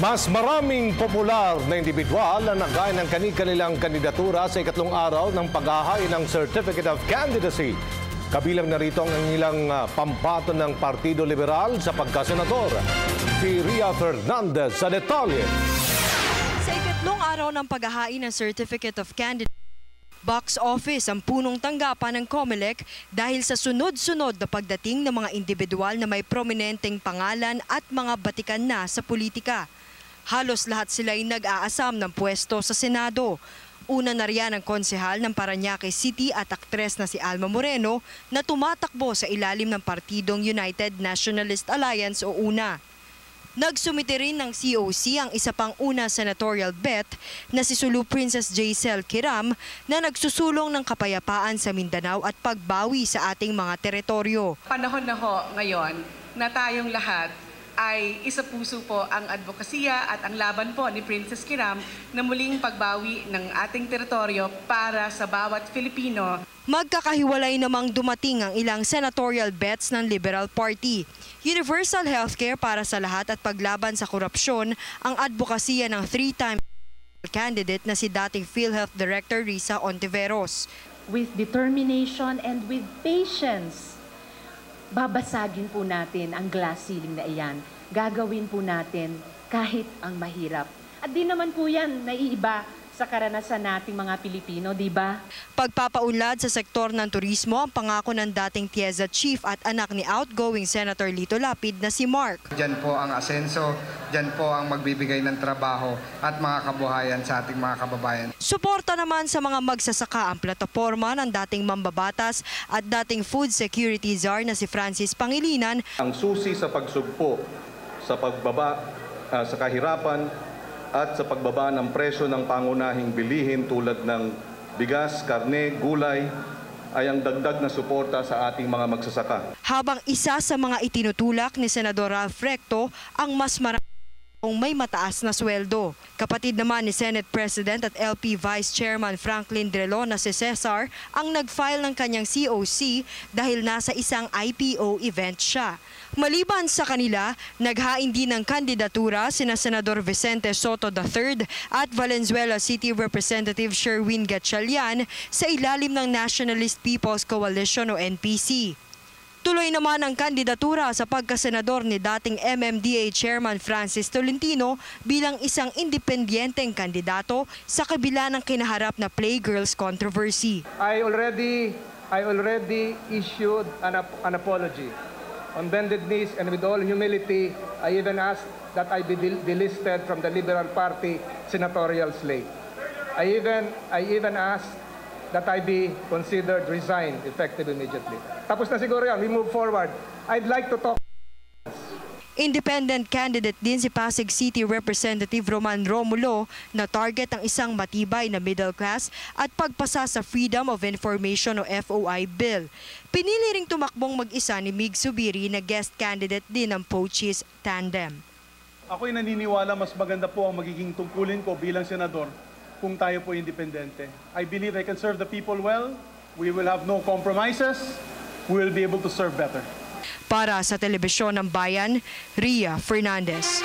Mas maraming popular na individual ang naghain ng kanilang kandidatura sa ikatlong araw ng paghahain ng Certificate of Candidacy. Kabilang na rito ang ilang pambato ng Partido Liberal sa pagkasenador. Si Ria Fernandez sa detalye. Sa ikatlong araw ng paghahain ng Certificate of Candidacy, box office ang punong tanggapan ng COMELEC dahil sa sunod-sunod na pagdating ng mga individual na may prominenteng pangalan at mga batikan na sa politika. Halos lahat sila ay nag-aasam ng pwesto sa Senado. Una na riyan ang konsehal ng Parañaque City at aktres na si Alma Moreno na tumatakbo sa ilalim ng partidong United Nationalist Alliance o UNA. Nagsumite rin ng COC ang isa pang una senatorial bet na si Sulu Princess Jaisel Kiram na nagsusulong ng kapayapaan sa Mindanao at pagbawi sa ating mga teritoryo. Panahon na ho ngayon na tayong lahat ay isa puso po ang advokasya at ang laban po ni Princess Kiram na muling pagbawi ng ating teritoryo para sa bawat Filipino. Magkakahiwalay namang dumating ang ilang senatorial bets ng Liberal Party. Universal healthcare para sa lahat at paglaban sa korupsyon ang advokasya ng three-time candidate na si dating PhilHealth Director Risa Ontiveros. With determination and with patience, babasagin po natin ang glass ceiling na iyan. Gagawin po natin kahit ang mahirap. At di naman po yan naiiba sa karanasan nating mga Pilipino, di ba? Pagpapaunlad sa sektor ng turismo ang pangako ng dating TIEZA Chief at anak ni outgoing Senator Lito Lapid na si Mark. Diyan po ang asenso, diyan po ang magbibigay ng trabaho at mga kabuhayan sa ating mga kababayan. Suporta naman sa mga magsasaka ang plataporma ng dating mambabatas at dating food security czar na si Francis Pangilinan. Ang susi sa pagsugpo, sa pagbaba, sa kahirapan, at sa pagbaba ng presyo ng pangunahing bilihin tulad ng bigas, karne, gulay ay ang dagdag na suporta sa ating mga magsasaka. Habang isa sa mga itinutulak ni Senador Ralph Recto ang mas maraming may mataas na sweldo. Kapatid naman ni Senate President at LP Vice Chairman Franklin Drilon na si Cesar ang nag-file ng kanyang COC dahil nasa isang IPO event siya. Maliban sa kanila, naghain din ng kandidatura sina Senador Vicente Soto III at Valenzuela City Representative Sherwin Gatchalian sa ilalim ng Nationalist People's Coalition o NPC. Tuloy naman ang kandidatura sa pagkasenador ni dating MMDA Chairman Francis Tolentino bilang isang independenteng kandidato sa kabila ng kinaharap na Playgirls controversy. I already issued an apology. On bended knees and with all humility, I even asked that I be delisted from the Liberal Party senatorial slate. I even asked that I be considered resigned effective immediately. Tapos na siguro yan, we move forward. I'd like to talk. Independent candidate din si Pasig City Representative Roman Romulo na target ang isang matibay na middle class at pagpasa sa Freedom of Information o FOI bill. Pinili ring tumakbong mag-isa ni Mig Subiri na guest candidate din ng Pochis Tandem. Ako'y naniniwala mas maganda po ang magiging tungkulin ko bilang senador kung tayo po independente. I believe I can serve the people well. We will have no compromises. We will be able to serve better. Para sa Telebisyon ng Bayan, Ria Fernandez.